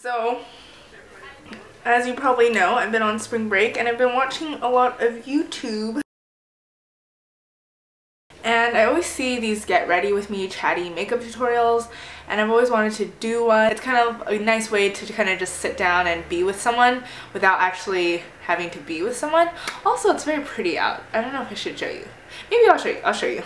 So, as you probably know, I've been on spring break and I've been watching a lot of YouTube. And I always see these get ready with me chatty makeup tutorials, and I've always wanted to do one. It's kind of a nice way to kind of just sit down and be with someone without actually having to be with someone. Also, it's very pretty out. I don't know if I should show you. Maybe I'll show you. I'll show you.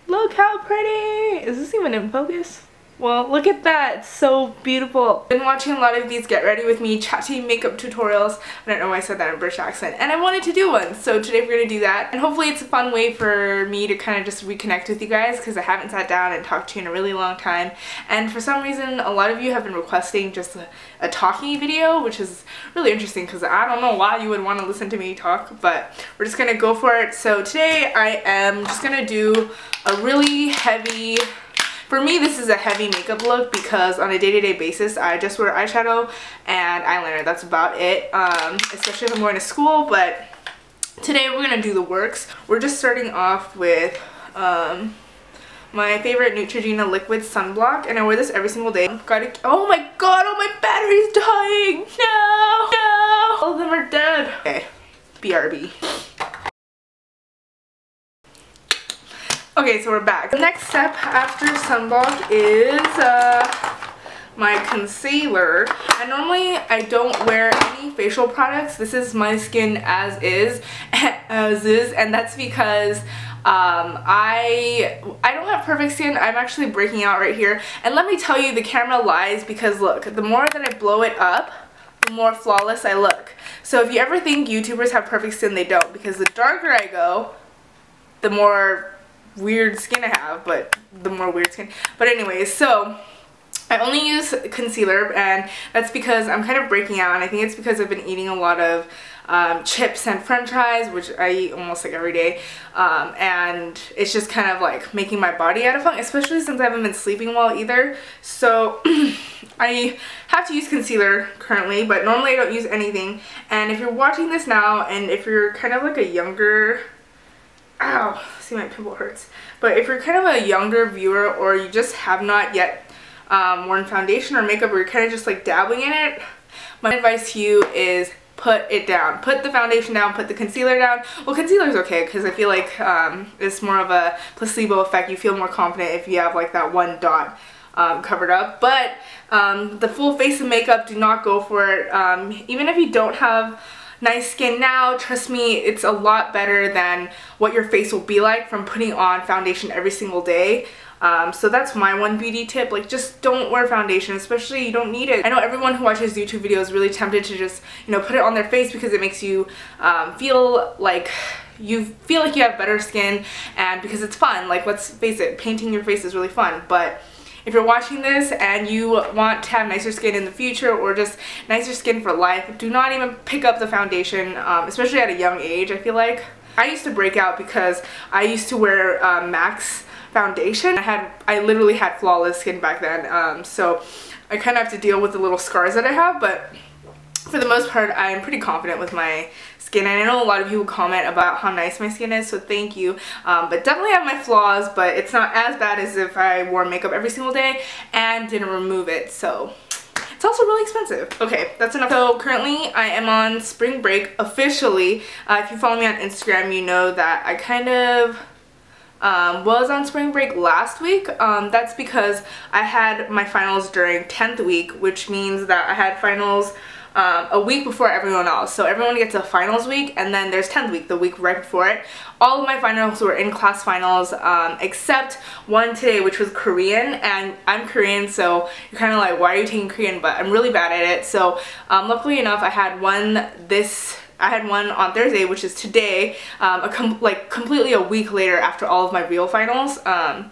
Look how pretty! Is this even in focus? Well, look at that. It's so beautiful. I've been watching a lot of these get ready with me chatty makeup tutorials. I don't know why I said that in British accent. And I wanted to do one. So today we're going to do that. And hopefully it's a fun way for me to kind of just reconnect with you guys, because I haven't sat down and talked to you in a really long time. And for some reason, a lot of you have been requesting just a talking video, which is really interesting because I don't know why you would want to listen to me talk, but we're just going to go for it. So today I am just going to do a really heavy... For me, this is a heavy makeup look because on a day-to-day basis, I just wear eyeshadow and eyeliner. That's about it, especially if I'm going to school. But today we're going to do the works. We're just starting off with my favorite Neutrogena liquid sunblock, and I wear this every single day. Oh my god, oh my battery's dying! No! All of them are dead. Okay, BRB. Okay, so we're back. The next step after sunblock is my concealer. And normally I don't wear any facial products. This is my skin as is, and that's because I don't have perfect skin. I'm actually breaking out right here. And let me tell you, the camera lies, because look, the more that I blow it up, the more flawless I look. So if you ever think YouTubers have perfect skin, they don't, because the darker I go, the more weird skin I have, but the more weird skin. But anyways, so I only use concealer, and that's because I'm kind of breaking out, and I think it's because I've been eating a lot of chips and french fries, which I eat almost like every day, and it's just kind of like making my body out of funk, especially since I haven't been sleeping well either. So I have to use concealer currently, but normally I don't use anything. And if you're watching this now, and if you're kind of like a younger... Ow, see, my pimple hurts. But if you're kind of a younger viewer, or you just have not yet worn foundation or makeup, or you're kind of just like dabbling in it, my advice to you is put it down. Put the foundation down, put the concealer down. Well, concealer's okay because I feel like it's more of a placebo effect. You feel more confident if you have like that one dot covered up. But the full face of makeup, do not go for it. Even if you don't have nice skin now, trust me, it's a lot better than what your face will be like from putting on foundation every single day. So that's my one beauty tip. Like, just don't wear foundation, especially you don't need it. I know everyone who watches YouTube videos is really tempted to just, you know, put it on their face because it makes you feel like you have better skin, and because it's fun. Like, let's face it, painting your face is really fun. But if you're watching this and you want to have nicer skin in the future, or just nicer skin for life, do not even pick up the foundation, especially at a young age. I feel like I used to break out because I used to wear MAC's foundation. I literally had flawless skin back then, so I kind of have to deal with the little scars that I have, but for the most part, I'm pretty confident with my skin, and I know a lot of people comment about how nice my skin is, so thank you. But definitely have my flaws, but it's not as bad as if I wore makeup every single day and didn't remove it, so it's also really expensive. Okay, that's enough. So currently I am on spring break officially. If you follow me on Instagram, you know that I kind of was on spring break last week. That's because I had my finals during 10th week, which means that I had finals a week before everyone else. So everyone gets a finals week, and then there's 10th week, the week right before it. All of my finals were in-class finals, except one today, which was Korean, and I'm Korean, so you're kind of like, why are you taking Korean? But I'm really bad at it. So luckily enough, I had one on Thursday, which is today, completely a week later after all of my real finals. And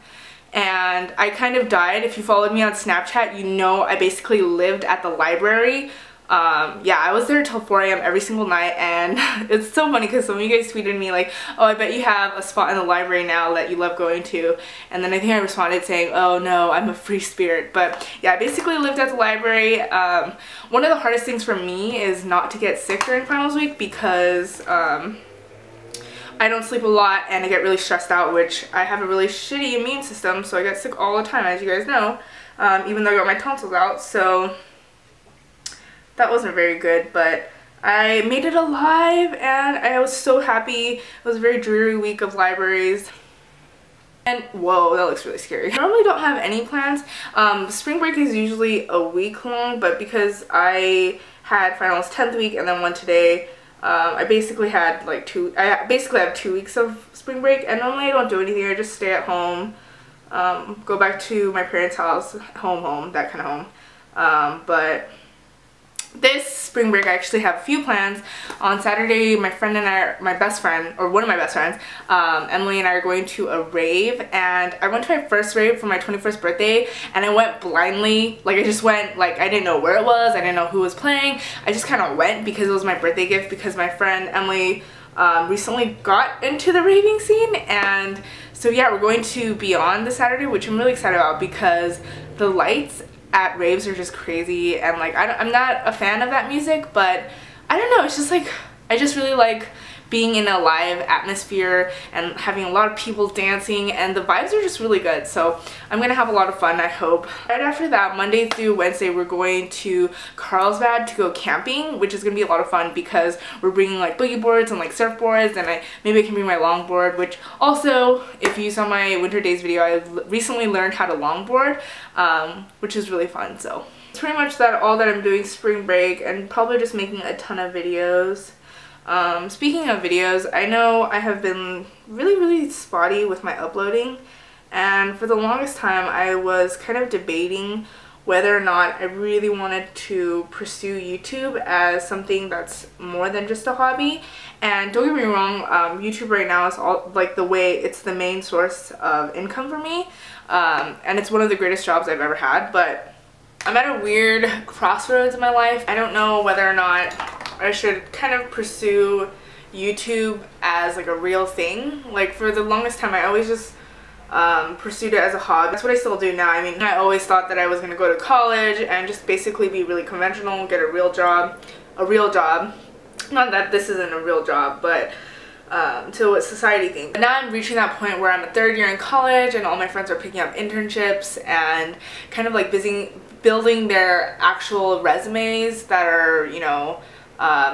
I kind of died. If you followed me on Snapchat, you know I basically lived at the library. Yeah, I was there till 4 AM every single night, and it's so funny because some of you guys tweeted me like, oh, I bet you have a spot in the library now that you love going to, and then I think I responded saying, oh no, I'm a free spirit. But yeah, I basically lived at the library. One of the hardest things for me is not to get sick during finals week, because I don't sleep a lot and I get really stressed out, which I have a really shitty immune system, so I get sick all the time, as you guys know, even though I got my tonsils out. So that wasn't very good, but I made it alive and I was so happy. It was a very dreary week of libraries. And whoa, that looks really scary. I normally don't have any plans. Spring break is usually a week long, but because I had finals 10th week and then one today, I basically had like I basically have 2 weeks of spring break, and normally I don't do anything. I just stay at home, go back to my parents' house, home, that kind of home. But this spring break I actually have a few plans. On Saturday, my friend and I, my best friend, or one of my best friends, Emily and I are going to a rave, and I went to my first rave for my 21st birthday, and I went blindly. Like, I just went, like, I didn't know where it was, I didn't know who was playing. I just kind of went because it was my birthday gift, because my friend Emily recently got into the raving scene. And so yeah, we're going to Beyond this Saturday, which I'm really excited about because the lights at raves are just crazy, and like I'm not a fan of that music, but I don't know, it's just like I just really like being in a live atmosphere and having a lot of people dancing, and the vibes are just really good. So I'm gonna have a lot of fun, I hope. Right after that, Monday through Wednesday, we're going to Carlsbad to go camping, which is gonna be a lot of fun because we're bringing like boogie boards and like surfboards, and maybe I can bring my longboard, which also, if you saw my winter days video, I recently learned how to longboard, which is really fun. So it's pretty much all that I'm doing spring break, and probably just making a ton of videos. Speaking of videos, I know I have been really spotty with my uploading, and for the longest time I was kind of debating whether or not I really wanted to pursue YouTube as something that's more than just a hobby. And don't get me wrong, YouTube right now is all like it's the main source of income for me, and it's one of the greatest jobs I've ever had, but I'm at a weird crossroads in my life. I don't know whether or not I should kind of pursue YouTube as like a real thing. Like, for the longest time I always just pursued it as a hobby. That's what I still do now. I mean, I always thought that I was gonna go to college and just basically be really conventional, get a real job. Not that this isn't a real job, but to what society thinks. But now I'm reaching that point where I'm a third year in college and all my friends are picking up internships and kind of like building their actual resumes that are, you know,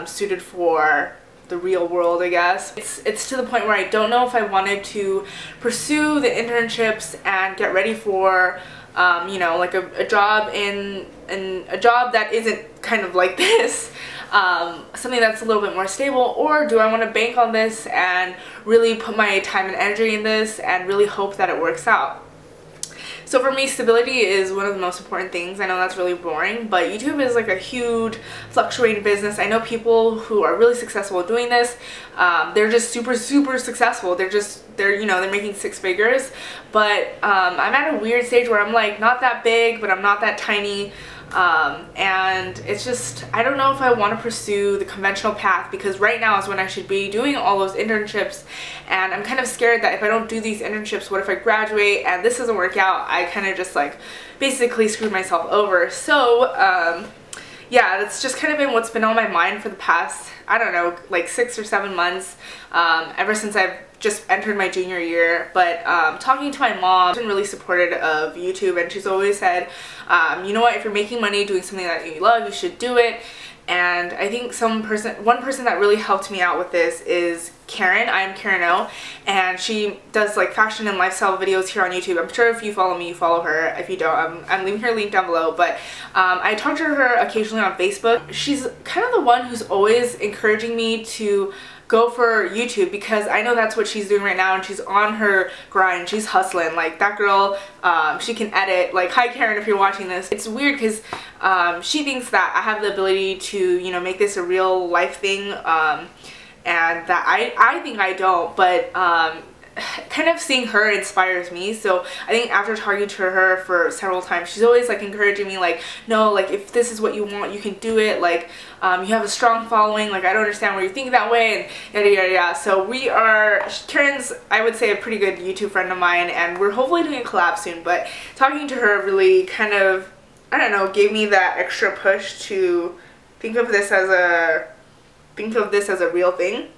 suited for the real world, I guess. It's to the point where I don't know if I wanted to pursue the internships and get ready for you know, like a job in a job that isn't kind of like this, something that's a little bit more stable, or do I want to bank on this and really put my time and energy in this and really hope that it works out. So for me, stability is one of the most important things. I know that's really boring, but YouTube is like a huge fluctuating business. I know people who are really successful doing this. They're just super successful. They're you know, they're making 6 figures. But I'm at a weird stage where I'm like not that big, but I'm not that tiny. And it's just, I don't know if I want to pursue the conventional path, because right now is when I should be doing all those internships, and I'm kind of scared that if I don't do these internships, what if I graduate and this doesn't work out? I kind of just like basically screwed myself over. So yeah, that's just kind of been what's been on my mind for the past, I don't know, like 6 or 7 months, ever since I've just entered my junior year. But talking to my mom, she's been really supportive of YouTube, and she's always said, you know what, if you're making money doing something that you love, you should do it. And I think one person that really helped me out with this is Karen. I'm Karen O, and she does like fashion and lifestyle videos here on YouTube. I'm sure if you follow me, you follow her. If you don't, I'm leaving her link down below. But I talk to her occasionally on Facebook. She's kind of the one who's always encouraging me to go for YouTube, because I know that's what she's doing right now, and she's on her grind. She's hustling. Like, that girl, she can edit. Like, hi Karen, if you're watching this. It's weird because she thinks that I have the ability to, you know, make this a real life thing, and that I think I don't, but kind of seeing her inspires me. So I think after talking to her for several times, she's always like encouraging me, like, no, like, if this is what you want, you can do it. Like, you have a strong following. Like, I don't understand why you think that way, and yada yada yada. So Karen's, I would say, a pretty good YouTube friend of mine, and we're hopefully doing a collab soon. But talking to her really kind of, I don't know, gave me that extra push to think of this as a real thing.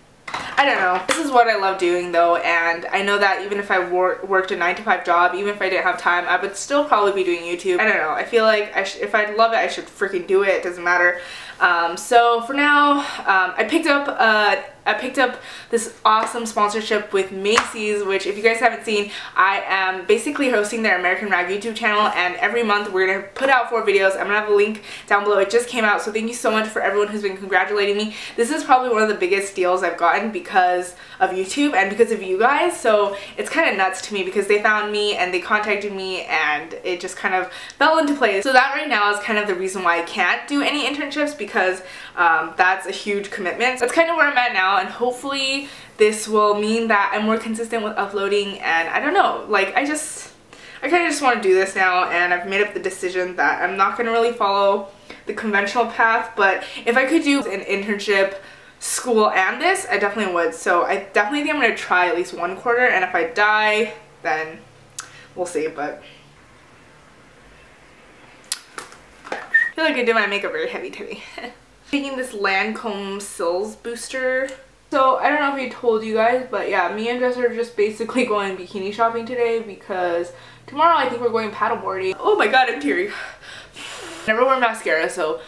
I don't know. This is what I love doing though, and I know that even if I worked a 9-to-5 job, even if I didn't have time, I would still probably be doing YouTube. I don't know. I feel like if I love it, I should freaking do it. It doesn't matter. So for now, I picked up this awesome sponsorship with Macy's, which if you guys haven't seen, I am basically hosting their American Rag YouTube channel, and every month we're going to put out 4 videos. I'm going to have a link down below. It just came out, so thank you so much for everyone who's been congratulating me. This is probably one of the biggest deals I've gotten because of YouTube and because of you guys, so it's kind of nuts to me because they found me and they contacted me and it just kind of fell into place. So that right now is kind of the reason why I can't do any internships, because that's a huge commitment. That's kind of where I'm at now, and hopefully this will mean that I'm more consistent with uploading, and I don't know, like I kind of just want to do this now, and I've made up the decision that I'm not going to really follow the conventional path, but if I could do an internship, school, and this, I definitely would. So I definitely think I'm going to try at least 1 quarter, and if I die, then we'll see, but I feel like I did my makeup very heavy today. Taking this Lancome Sills Booster. So I don't know if I told you guys, but yeah, me and Jess are just basically going bikini shopping today because tomorrow I think we're going paddleboarding. Oh my god, I'm teary. Never wear mascara, so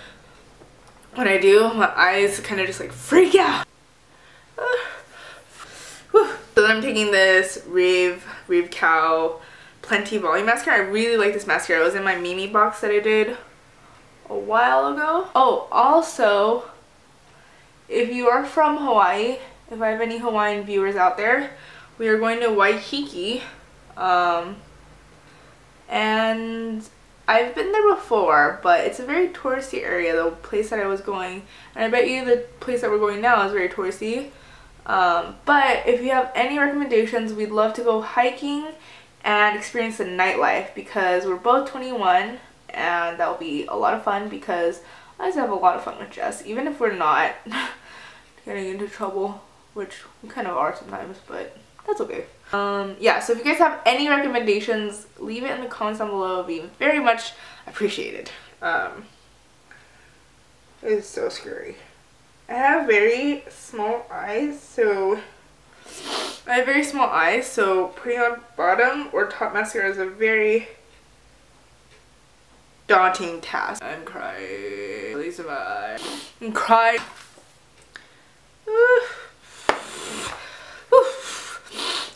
when I do, my eyes kind of just like freak out. So then I'm taking this Rave Cow Plenty Volume Mascara. I really like this mascara. It was in my Mimi box that I did a while ago. Oh, also, if you are from Hawaii, if I have any Hawaiian viewers out there, we are going to Waikiki, and I've been there before, but it's a very touristy area, the place that I was going, and I bet you the place that we're going now is very touristy. But if you have any recommendations, we'd love to go hiking and experience the nightlife because we're both 21, and that'll be a lot of fun because I just have a lot of fun with Jess, even if we're not getting into trouble, which we kind of are sometimes, but that's okay. Yeah, so if you guys have any recommendations, leave it in the comments down below. It'll be very much appreciated. It is so scary. I have very small eyes, so putting on bottom or top mascara is a very daunting task. I'm crying. Please survive. I'm crying.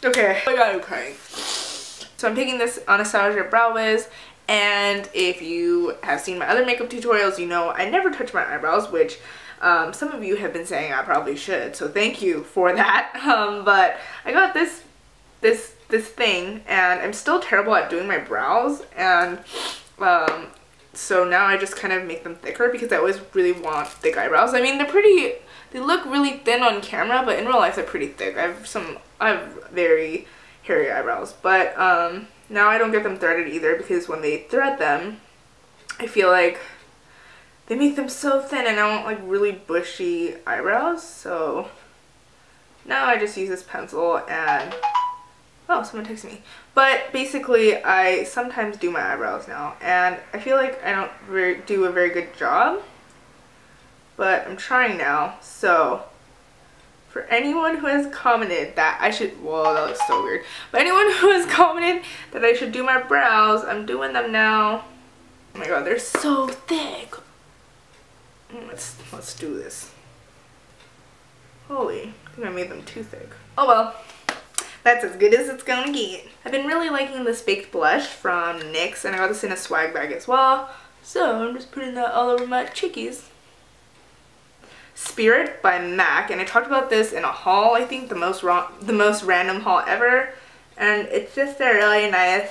Okay. Oh my god, I'm crying. So I'm taking this Anastasia Brow Wiz, and if you have seen my other makeup tutorials, you know I never touch my eyebrows, which some of you have been saying I probably should, so thank you for that. But I got this thing, and I'm still terrible at doing my brows, and so now I just kind of make them thicker because I always really want thick eyebrows. I mean, they look really thin on camera, but in real life they're pretty thick. I have very hairy eyebrows, but now I don't get them threaded either because when they thread them, I feel like they make them so thin, and I want like really bushy eyebrows. So now I just use this pencil and oh, someone texted me. But basically, I sometimes do my eyebrows now, and I feel like I don't do a very good job, but I'm trying now. So for anyone who has commented that I should, whoa, that looks so weird. But anyone who has commented that I should do my brows, I'm doing them now. Oh my god, they're so thick. Let's do this. Holy, I think I made them too thick. Oh well, that's as good as it's gonna get. I've been really liking this baked blush from NYX, and I got this in a swag bag as well. So I'm just putting that all over my chickies. Spirit by MAC, and I talked about this in a haul, I think the most random haul ever, and it's just a really nice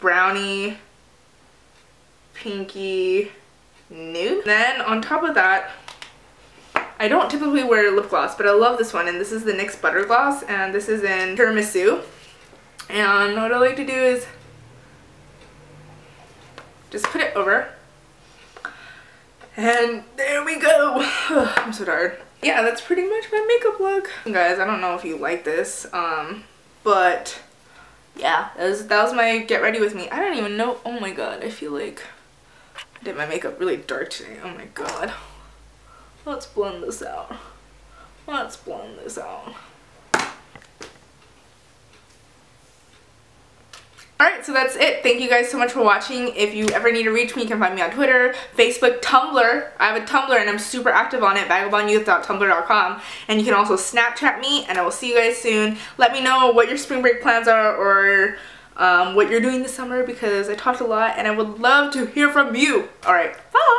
brownie pinky nude. Then on top of that, I don't typically wear lip gloss, but I love this one, and this is the NYX Butter Gloss, and this is in Tiramisu. And what I like to do is just put it over, and there we go. I'm so tired. Yeah, that's pretty much my makeup look. Guys, I don't know if you like this, but yeah, that was my get ready with me. I don't even know. Oh my god, I feel like I did my makeup really dark today. Oh my god. Let's blend this out. Let's blend this out. Alright, so that's it. Thank you guys so much for watching. If you ever need to reach me, you can find me on Twitter, Facebook, Tumblr. I have a Tumblr and I'm super active on it, vagabondyouth.tumblr.com. And you can also Snapchat me, and I will see you guys soon. Let me know what your spring break plans are, or what you're doing this summer, because I talked a lot and I would love to hear from you. Alright, bye!